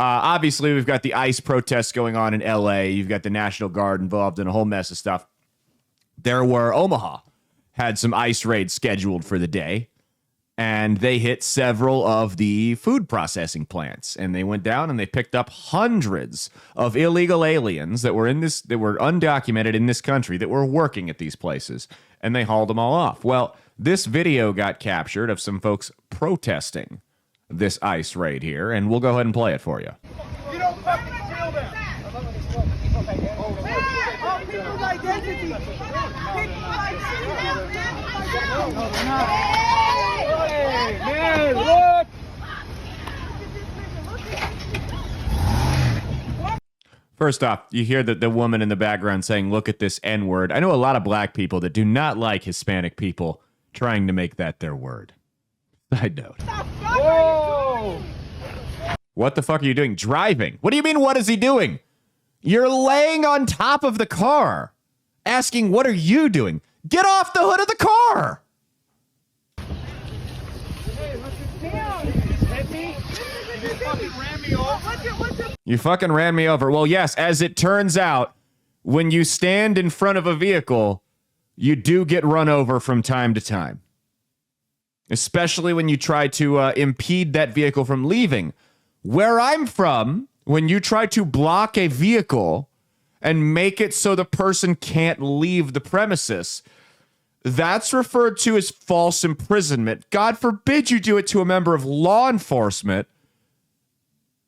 Obviously, we've got the ICE protests going on in L.A. You've got the National Guard involved in a whole mess of stuff. There were Omaha had some ICE raids scheduled for the day, and they hit several of the food processing plants. And they went down and they picked up hundreds of illegal aliens that were undocumented in this country that were working at these places, and they hauled them all off. Well, this video got captured of some folks protesting this ICE raid here, and we'll go ahead and play it for you. You don't fucking kill them. All people's identity. People's identity. Hey, man, look. First off, you hear the woman in the background saying, "Look at this N-word." I know a lot of black people that do not like Hispanic people trying to make that their word. Side note. Whoa. What the fuck are you doing? Driving. What do you mean, what is he doing? You're laying on top of the car. Asking, what are you doing? Get off the hood of the car. You fucking ran me over. Well, yes, as it turns out, when you stand in front of a vehicle, you do get run over from time to time. Especially when you try to impede that vehicle from leaving. Where I'm from, when you try to block a vehicle and make it so the person can't leave the premises, that's referred to as false imprisonment. God forbid you do it to a member of law enforcement.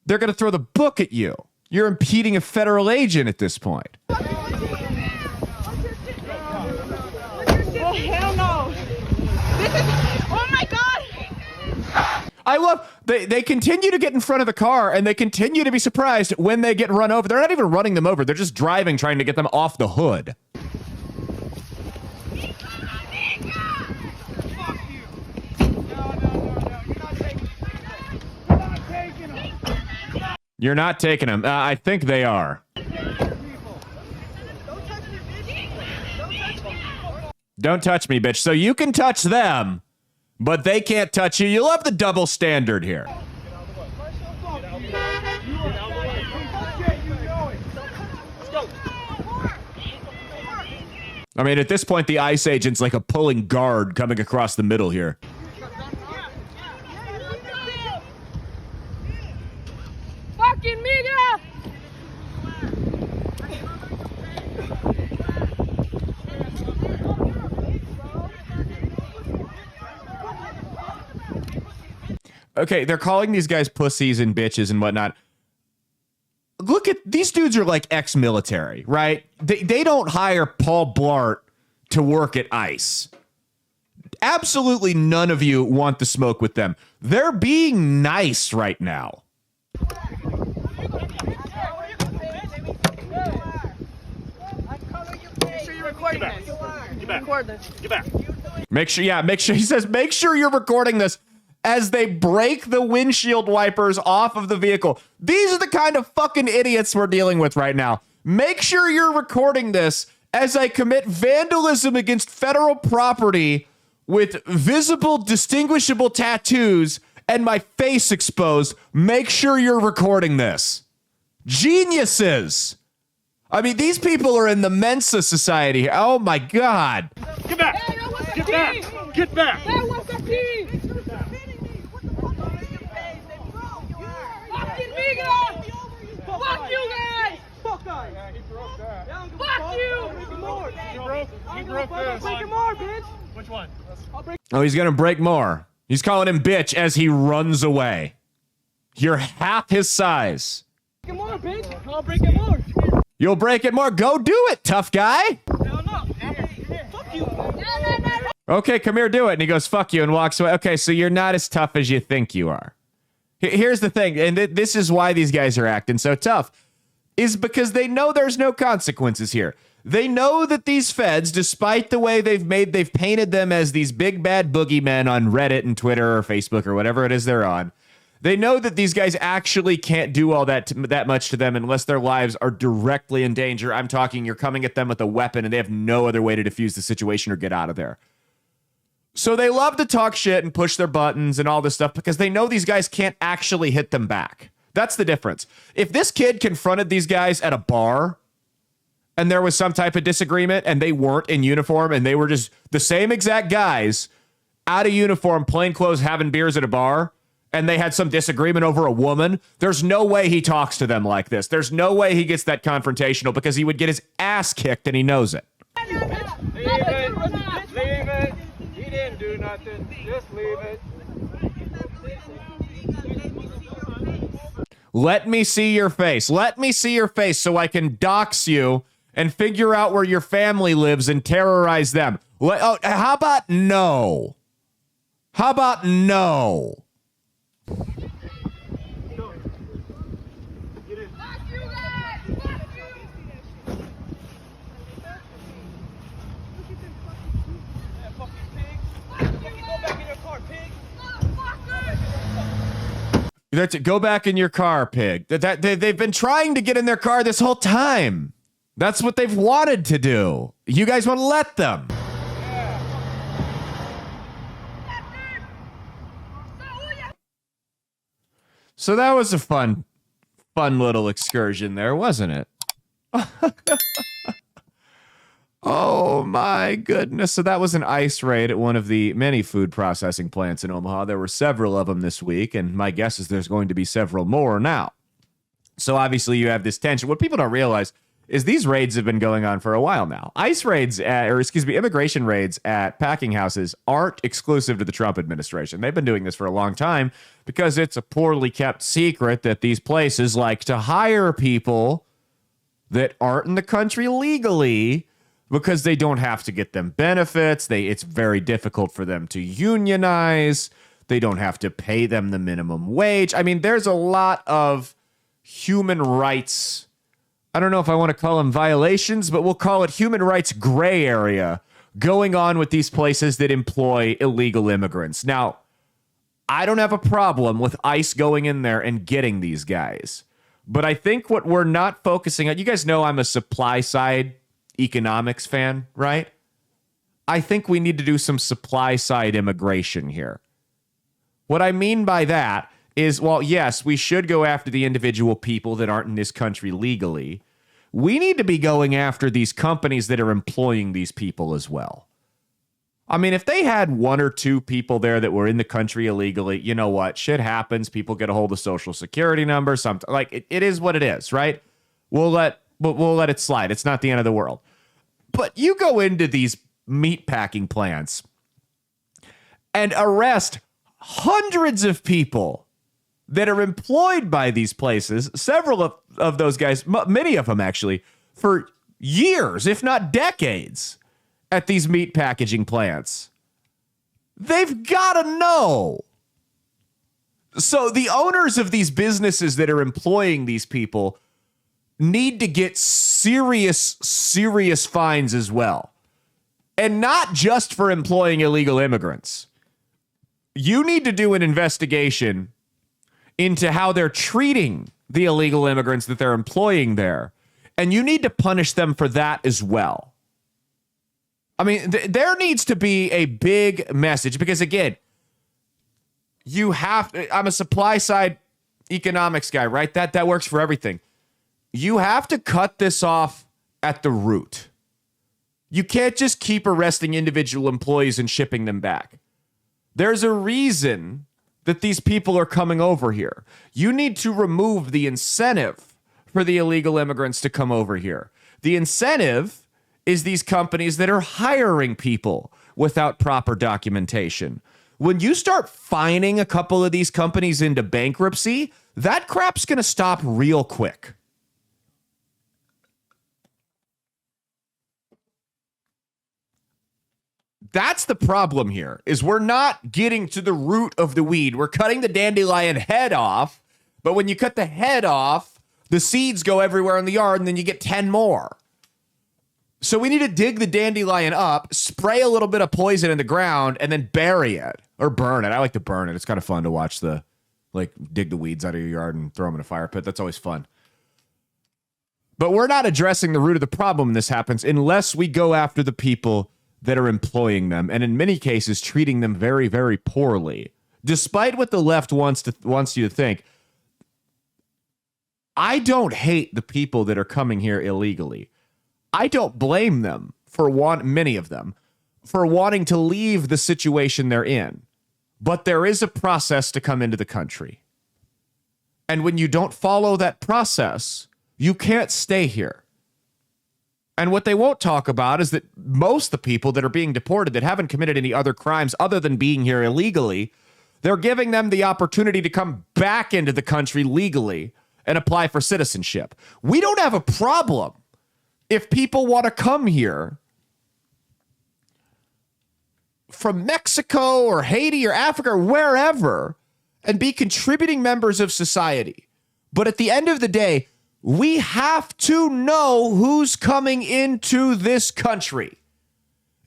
They're going to throw the book at you. You're impeding a federal agent at this point. Oh, hell no. Oh, my God. I love, they continue to get in front of the car, and they continue to be surprised when they get run over. They're not even running them over. They're just driving, trying to get them off the hood. You're not taking them. I think they are. Don't touch me, bitch. So you can touch them, but they can't touch you. You love the double standard here. I mean, at this point, the ICE agent's like a pulling guard coming across the middle here. Fucking media! Okay, they're calling these guys pussies and bitches and whatnot. Look at these dudes are like ex-military, right? They don't hire Paul Blart to work at ICE. Absolutely none of you want the smoke with them. They're being nice right now. Make sure, he says, make sure you're recording this as they break the windshield wipers off of the vehicle. These are the kind of fucking idiots we're dealing with right now. Make sure you're recording this as I commit vandalism against federal property with visible, distinguishable tattoos and my face exposed. Make sure you're recording this. Geniuses. I mean, these people are in the Mensa Society. Oh my God. Get back! Get back! Get back! That was a team! Fucking Miguel! Fuck you guys! Fuck guys! Fuck you! He broke this. Break him more, bitch! Which one? Oh, he's gonna break more. He's calling him bitch as he runs away. You're half his size. Break him more, bitch! I'll break him more! You'll break it more. Go do it, tough guy. Hell no! Fuck you! Okay, come here, do it. And he goes, fuck you, and walks away. Okay, so you're not as tough as you think you are. Here's the thing, and this is why these guys are acting so tough, is because they know there's no consequences here. They know that these feds, despite the way they've painted them as these big bad boogeymen on Reddit and Twitter or Facebook or whatever it is they're on, they know that these guys actually can't do all that much to them unless their lives are directly in danger. I'm talking you're coming at them with a weapon and they have no other way to defuse the situation or get out of there. So they love to talk shit and push their buttons and all this stuff because they know these guys can't actually hit them back. That's the difference. If this kid confronted these guys at a bar and there was some type of disagreement and they weren't in uniform and they were just the same exact guys out of uniform, plain clothes, having beers at a bar, and they had some disagreement over a woman, there's no way he talks to them like this. There's no way he gets that confrontational because he would get his ass kicked and he knows it. Leave it. Leave it. He didn't do nothing. Just leave it. Let me see your face. Let me see your face so I can dox you and figure out where your family lives and terrorize them. How about no? How about no? Go back in your car, pig. They've been trying to get in their car this whole time. That's what they've wanted to do. You guys want to let them. So that was a fun little excursion there, wasn't it? Oh my goodness. So that was an ICE raid at one of the many food processing plants in Omaha. There were several of them this week, and my guess is there's going to be several more now. So obviously you have this tension. What people don't realize is these raids have been going on for a while now. ICE raids, immigration raids at packing houses aren't exclusive to the Trump administration. They've been doing this for a long time because it's a poorly kept secret that these places like to hire people that aren't in the country legally because they don't have to get them benefits. It's very difficult for them to unionize. They don't have to pay them the minimum wage. I mean, there's a lot of human rights. I don't know if I want to call them violations, but we'll call it human rights gray area going on with these places that employ illegal immigrants. Now, I don't have a problem with ICE going in there and getting these guys. But I think what we're not focusing on, you guys know I'm a supply side economics fan, right? I think we need to do some supply side immigration here. What I mean by that is, well, yes, we should go after the individual people that aren't in this country legally. We need to be going after these companies that are employing these people as well. I mean, if they had one or two people there that were in the country illegally, you know what? Shit happens. People get a hold of social security numbers. Something like it is what it is, right? We'll let it slide. It's not the end of the world. But you go into these meat packing plants and arrest hundreds of people that are employed by these places, several of those guys, many of them actually, for years, if not decades, at these meat packaging plants. They've got to know. So the owners of these businesses that are employing these people need to get serious fines as well. And not just for employing illegal immigrants. You need to do an investigation into how they're treating the illegal immigrants that they're employing there. And you need to punish them for that as well. I mean, there needs to be a big message because, again, I'm a supply side economics guy, right? That works for everything. You have to cut this off at the root. You can't just keep arresting individual employees and shipping them back. There's a reason that these people are coming over here. You need to remove the incentive for the illegal immigrants to come over here. The incentive is these companies that are hiring people without proper documentation. When you start fining a couple of these companies into bankruptcy, that crap's going to stop real quick. That's the problem here, is we're not getting to the root of the weed. We're cutting the dandelion head off, but when you cut the head off, the seeds go everywhere in the yard, and then you get 10 more. So we need to dig the dandelion up, spray a little bit of poison in the ground, and then bury it or burn it. I like to burn it. It's kind of fun to watch dig the weeds out of your yard and throw them in a fire pit. That's always fun. But we're not addressing the root of the problem when this happens unless we go after the people that are employing them, and in many cases treating them very, very poorly. Despite what the left wants you to think, I don't hate the people that are coming here illegally. I don't blame them for many of them for wanting to leave the situation they're in. But there is a process to come into the country. And when you don't follow that process, you can't stay here. And what they won't talk about is that most of the people that are being deported that haven't committed any other crimes other than being here illegally, they're giving them the opportunity to come back into the country legally and apply for citizenship. We don't have a problem if people want to come here from Mexico or Haiti or Africa or wherever and be contributing members of society. But at the end of the day, we have to know who's coming into this country.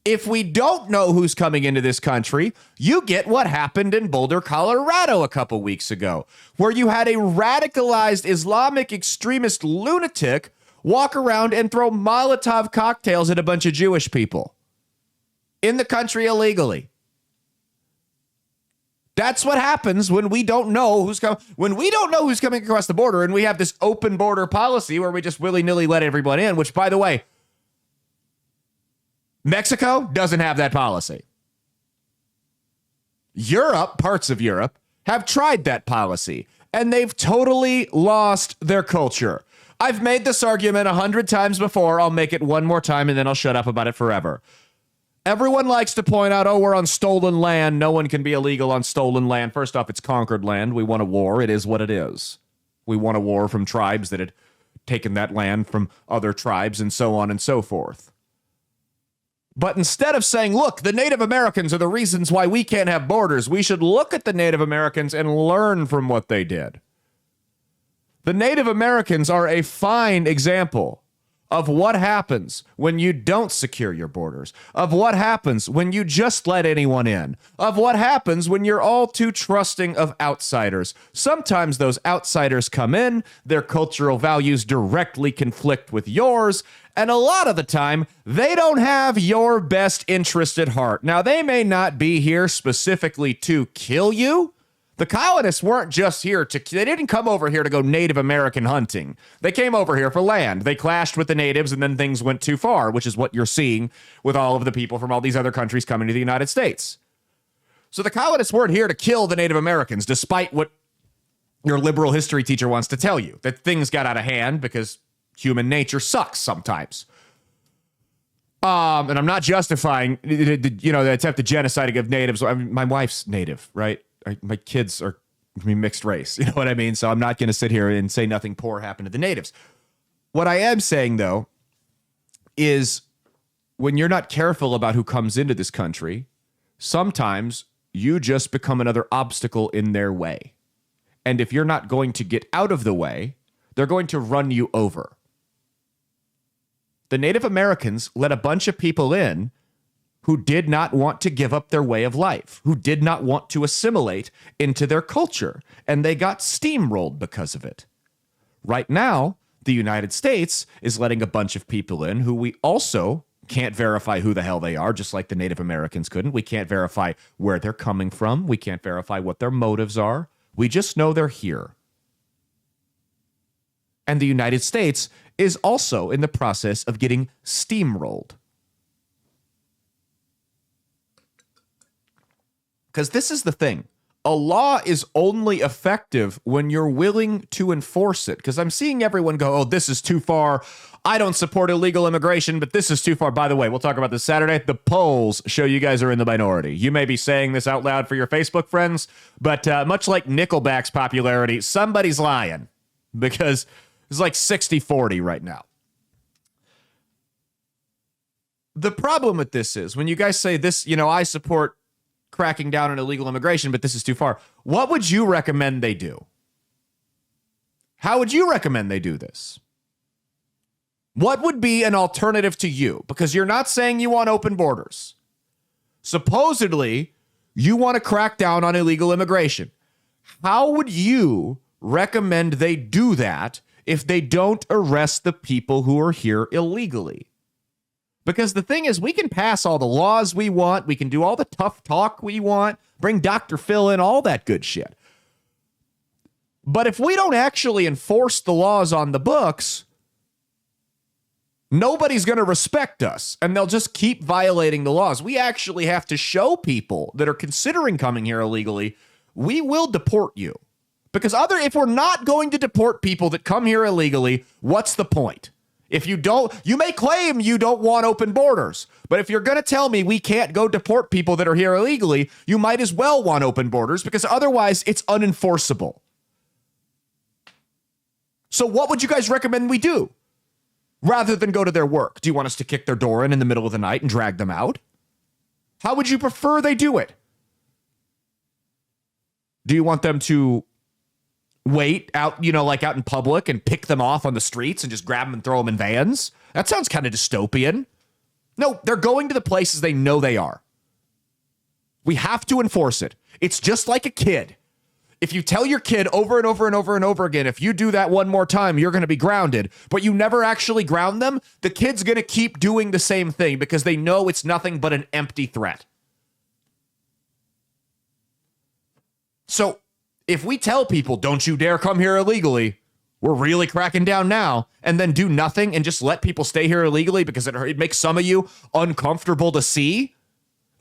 If we don't know who's coming into this country, you get what happened in Boulder, Colorado a couple weeks ago, where you had a radicalized Islamic extremist lunatic walk around and throw Molotov cocktails at a bunch of Jewish people in the country illegally. That's what happens when we don't know who's coming. When we don't know who's coming across the border, and we have this open border policy where we just willy-nilly let everyone in, which, by the way, Mexico doesn't have that policy. Europe, parts of Europe, have tried that policy, and they've totally lost their culture. I've made this argument 100 times before. I'll make it one more time, and then I'll shut up about it forever. Everyone likes to point out, oh, we're on stolen land. No one can be illegal on stolen land. First off, it's conquered land. We want a war. It is what it is. We want a war from tribes that had taken that land from other tribes and so on and so forth. But instead of saying, look, the Native Americans are the reasons why we can't have borders, we should look at the Native Americans and learn from what they did. The Native Americans are a fine example of what happens when you don't secure your borders, of what happens when you just let anyone in, of what happens when you're all too trusting of outsiders. Sometimes those outsiders come in, their cultural values directly conflict with yours, and a lot of the time, they don't have your best interest at heart. Now, they may not be here specifically to kill you. The colonists weren't just here they didn't come over here to go Native American hunting. They came over here for land. They clashed with the natives and then things went too far, which is what you're seeing with all of the people from all these other countries coming to the United States. So the colonists weren't here to kill the Native Americans, despite what your liberal history teacher wants to tell you, that things got out of hand because human nature sucks sometimes. And I'm not justifying, the attempted genociding of natives. I mean, my wife's native, right? My kids are mixed race. You know what I mean? So I'm not going to sit here and say nothing poor happened to the natives. What I am saying, though, is when you're not careful about who comes into this country, sometimes you just become another obstacle in their way. And if you're not going to get out of the way, they're going to run you over. The Native Americans let a bunch of people in who did not want to give up their way of life, who did not want to assimilate into their culture, and they got steamrolled because of it. Right now, the United States is letting a bunch of people in who we also can't verify who the hell they are, just like the Native Americans couldn't. We can't verify where they're coming from. We can't verify what their motives are. We just know they're here. And the United States is also in the process of getting steamrolled. Because this is the thing. A law is only effective when you're willing to enforce it. Because I'm seeing everyone go, oh, this is too far. I don't support illegal immigration, but this is too far. By the way, we'll talk about this Saturday. The polls show you guys are in the minority. You may be saying this out loud for your Facebook friends, but much like Nickelback's popularity, somebody's lying. Because it's like 60-40 right now. The problem with this is when you guys say this, I support cracking down on illegal immigration, but this is too far. What would you recommend they do? How would you recommend they do this? What would be an alternative to you? Because you're not saying you want open borders. Supposedly, you want to crack down on illegal immigration. How would you recommend they do that if they don't arrest the people who are here illegally? Because the thing is, we can pass all the laws we want. We can do all the tough talk we want. Bring Dr. Phil in, all that good shit. But if we don't actually enforce the laws on the books, nobody's going to respect us, and they'll just keep violating the laws. We actually have to show people that are considering coming here illegally, we will deport you. Because if we're not going to deport people that come here illegally, what's the point? If you don't, you may claim you don't want open borders, but if you're going to tell me we can't go deport people that are here illegally, you might as well want open borders, because otherwise it's unenforceable. So what would you guys recommend we do rather than go to their work? Do you want us to kick their door in the middle of the night and drag them out? How would you prefer they do it? Do you want them to wait out, like out in public and pick them off on the streets and just grab them and throw them in vans? That sounds kind of dystopian. No, they're going to the places they know they are. We have to enforce it. It's just like a kid. If you tell your kid over and over and over and over again, if you do that one more time, you're going to be grounded, but you never actually ground them, the kid's going to keep doing the same thing because they know it's nothing but an empty threat. So if we tell people, don't you dare come here illegally, we're really cracking down now, and then do nothing and just let people stay here illegally because it makes some of you uncomfortable to see,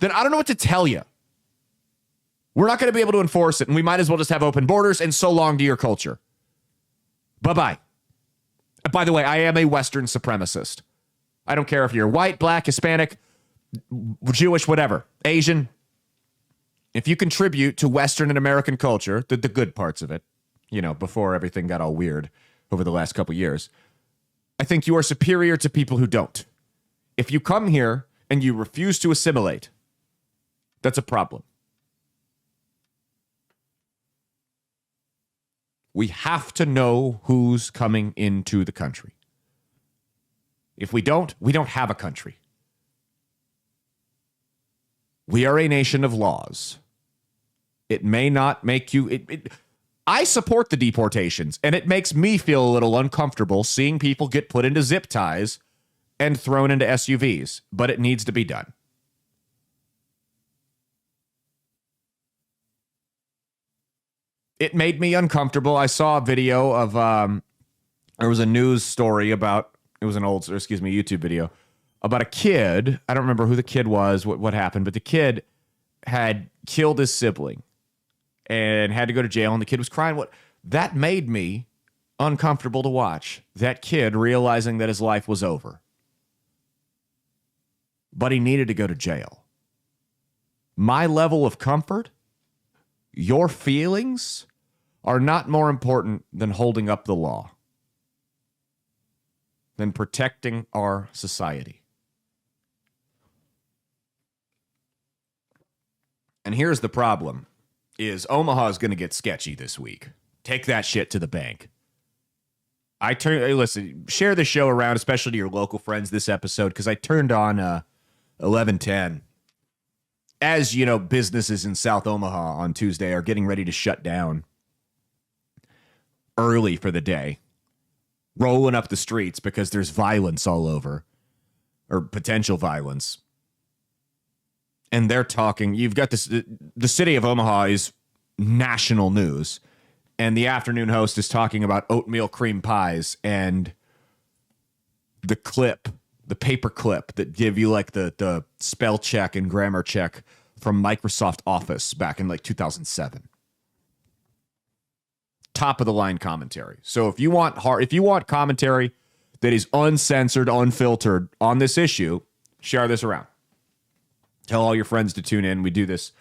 then I don't know what to tell you. We're not going to be able to enforce it, and we might as well just have open borders, and so long to your culture. Bye-bye. By the way, I am a Western supremacist. I don't care if you're white, black, Hispanic, Jewish, whatever, Asian. If you contribute to Western and American culture, the good parts of it, before everything got all weird over the last couple years, I think you are superior to people who don't. If you come here and you refuse to assimilate, that's a problem. We have to know who's coming into the country. If we don't have a country. We are a nation of laws. It may not make you... I support the deportations, and it makes me feel a little uncomfortable seeing people get put into zip ties and thrown into SUVs, but it needs to be done. It made me uncomfortable. I saw a video of, there was a news story about, it was an YouTube video about a kid. I don't remember who the kid was, what happened, but the kid had killed his sibling and had to go to jail, and the kid was crying. That made me uncomfortable to watch. That kid realizing that his life was over. But he needed to go to jail. My level of comfort, your feelings, are not more important than holding up the law, than protecting our society. And here's the problem, is Omaha is going to get sketchy this week. Take that shit to the bank. Listen, share the show around, especially to your local friends this episode, because I turned on 1110. As you know, businesses in South Omaha on Tuesday are getting ready to shut down early for the day, rolling up the streets because there's violence all over, or potential violence. And they're talking, you've got this, the city of Omaha is national news, and the afternoon host is talking about oatmeal cream pies and the paper clip that give you like the spell check and grammar check from Microsoft Office back in like 2007. Top of the line commentary. So if you want commentary that is uncensored, unfiltered on this issue, share this around. Tell all your friends to tune in. We do this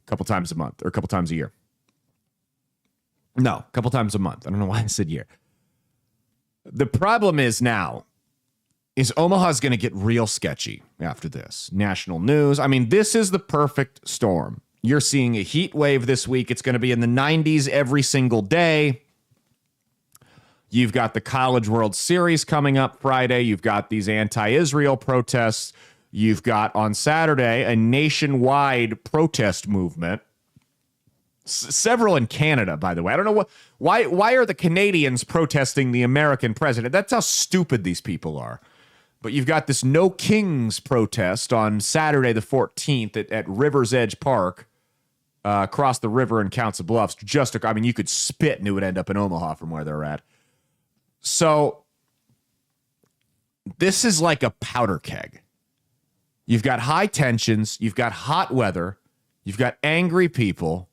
a couple times a month or a couple times a year. No, a couple times a month. I don't know why I said year. The problem is Omaha's going to get real sketchy after this. National news. I mean, this is the perfect storm. You're seeing a heat wave this week. It's going to be in the 90s every single day. You've got the College World Series coming up Friday. You've got these anti-Israel protests. You've got on Saturday a nationwide protest movement. Several in Canada, by the way. I don't know why are the Canadians protesting the American president? That's how stupid these people are. But you've got this No Kings protest on Saturday the 14th at River's Edge Park. across the river in Council Bluffs. I mean, you could spit and it would end up in Omaha from where they're at. So this is like a powder keg. You've got high tensions. You've got hot weather. You've got angry people.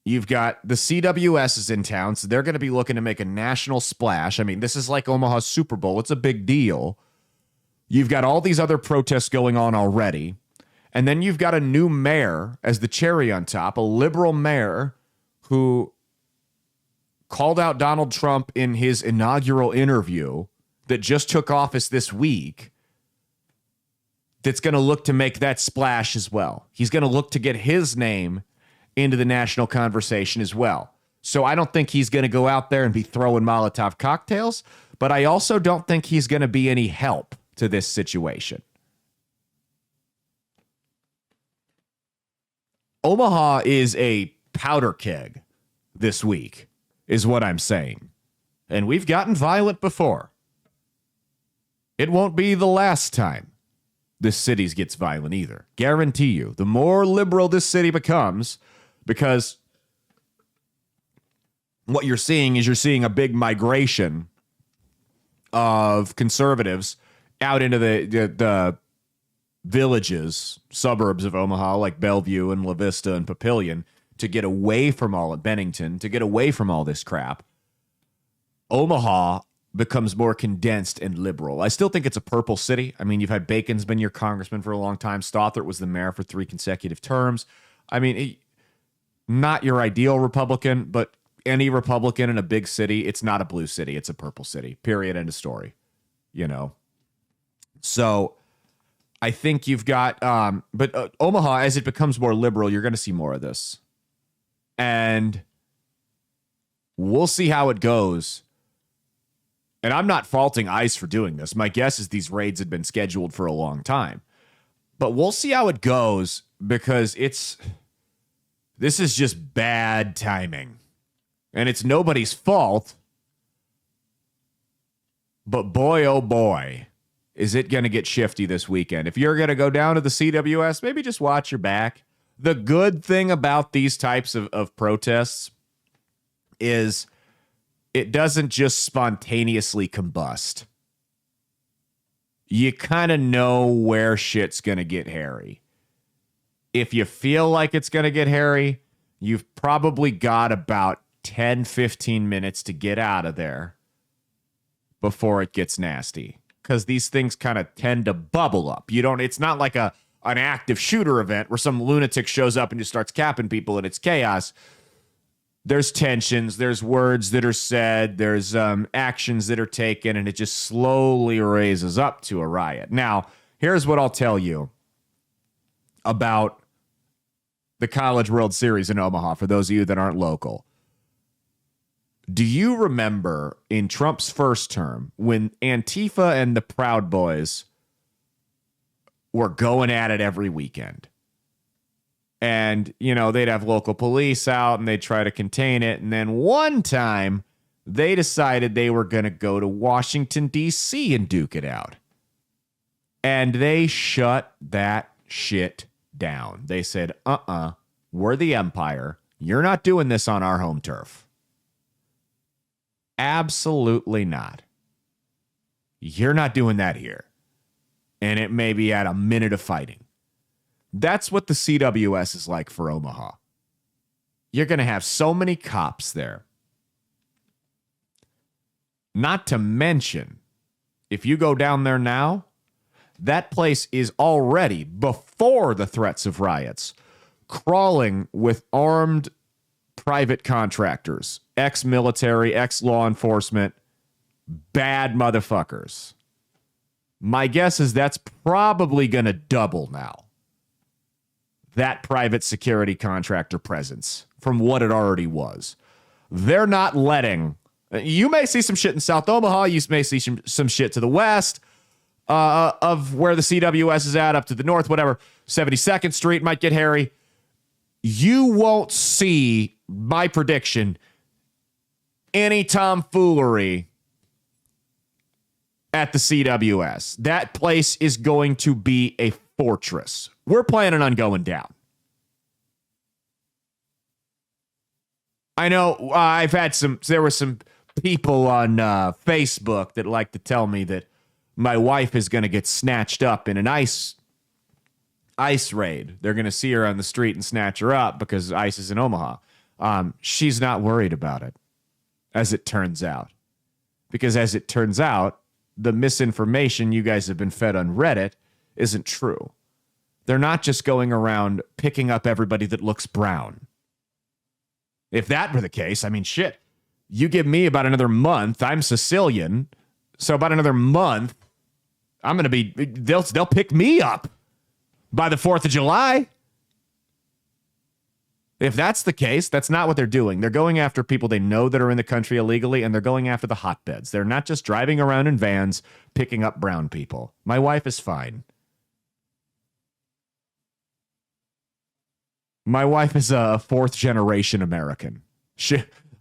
You've got the CWS in town, so they're going to be looking to make a national splash. I mean, this is like Omaha's Super Bowl. It's a big deal. You've got all these other protests going on already. And then you've got a new mayor as the cherry on top, a liberal mayor who called out Donald Trump in his inaugural interview that just took office this week, that's going to look to make that splash as well. He's going to look to get his name into the national conversation as well. So I don't think he's going to go out there and be throwing Molotov cocktails, but I also don't think he's going to be any help to this situation. Omaha is a powder keg this week, is what I'm saying. And we've gotten violent before. It won't be the last time this city gets violent either. Guarantee you. The more liberal this city becomes, because what you're seeing is a big migration of conservatives out into the villages, suburbs of Omaha, like Bellevue and La Vista and Papillion, to get away from all of Bennington, to get away from all this crap. Omaha becomes more condensed and liberal. I still think it's a purple city. I mean, you've had Bacon's been your congressman for a long time. Stothert was the mayor for 3 consecutive terms. I mean, not your ideal Republican, but any Republican in a big city, it's not a blue city. It's a purple city. Period. End of story. You know? So I think you've got, but Omaha, as it becomes more liberal, you're going to see more of this. And we'll see how it goes. And I'm not faulting ICE for doing this. My guess is these raids had been scheduled for a long time. But we'll see how it goes, because this is just bad timing. And it's nobody's fault. But boy, oh boy, is it going to get shifty this weekend. If you're going to go down to the CWS, maybe just watch your back. The good thing about these types of protests is it doesn't just spontaneously combust. You kind of know where shit's going to get hairy. If you feel like it's going to get hairy, you've probably got about 10, 15 minutes to get out of there before it gets nasty. Because these things kind of tend to bubble up. It's not like an active shooter event where some lunatic shows up and just starts capping people and it's chaos. There's tensions, there's words that are said, there's actions that are taken, and it just slowly raises up to a riot. Now, here's what I'll tell you about the College World Series in Omaha, for those of you that aren't local. Do you remember in Trump's first term when Antifa and the Proud Boys were going at it every weekend? And, they'd have local police out and they'd try to contain it. And then one time they decided they were going to go to Washington, D.C. and duke it out. And they shut that shit down. They said, we're the empire. You're not doing this on our home turf. Absolutely not. You're not doing that here. And it may be at a minute of fighting. That's what the CWS is like for Omaha. You're going to have so many cops there. Not to mention, if you go down there now, that place is already, before the threats of riots, crawling with armed private contractors, ex-military, ex-law enforcement, bad motherfuckers. My guess is that's probably going to double now. That private security contractor presence from what it already was. They're not letting. You may see some shit in South Omaha. You may see some shit to the west of where the CWS is at, up to the north, whatever. 72nd Street might get hairy. You won't see, my prediction, any tomfoolery at the CWS. That place is going to be a fortress. We're planning on going down. I know there were some people on Facebook that like to tell me that my wife is going to get snatched up in an ICE raid. They're going to see her on the street and snatch her up because ICE is in Omaha. She's not worried about it, as it turns out. Because as it turns out, the misinformation you guys have been fed on Reddit isn't true. They're not just going around picking up everybody that looks brown. If that were the case, I mean, shit, you give me about another month. I'm Sicilian. So about another month, I'm going to be, they'll pick me up by the 4th of July. If that's the case, that's not what they're doing. They're going after people they know that are in the country illegally, and they're going after the hotbeds. They're not just driving around in vans picking up brown people. My wife is fine. My wife is a 4th-generation American.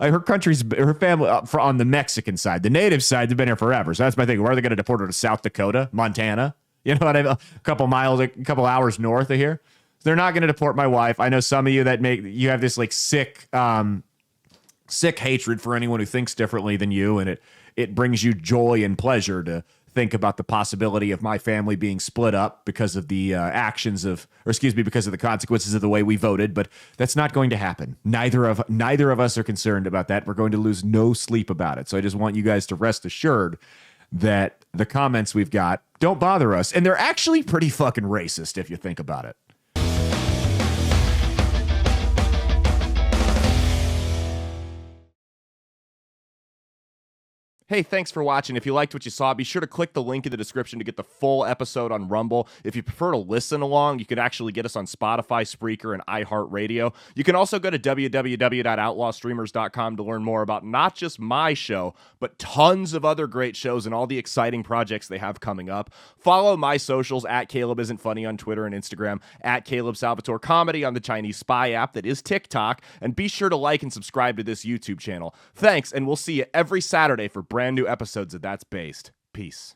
Her family on the Mexican side. The native side, they've been here forever. So that's my thing. Where are they going to deport her to? South Dakota? Montana? You know what I mean? A couple hours north of here. They're not going to deport my wife. I know some of you that you have this like sick hatred for anyone who thinks differently than you, and it brings you joy and pleasure to think about the possibility of my family being split up because of the because of the consequences of the way we voted. But that's not going to happen. Neither of us are concerned about that. We're going to lose no sleep about it. So I just want you guys to rest assured that the comments we've got don't bother us, and they're actually pretty fucking racist if you think about it. Hey, thanks for watching. If you liked what you saw, be sure to click the link in the description to get the full episode on Rumble. If you prefer to listen along, you could actually get us on Spotify, Spreaker, and iHeartRadio. You can also go to www.outlawstreamers.com to learn more about not just my show, but tons of other great shows and all the exciting projects they have coming up. Follow my socials at Caleb Isn't Funny on Twitter and Instagram, at Caleb Salvatore Comedy on the Chinese spy app that is TikTok, and be sure to like and subscribe to this YouTube channel. Thanks, and we'll see you every Saturday for brand new episodes of That's Based. Peace.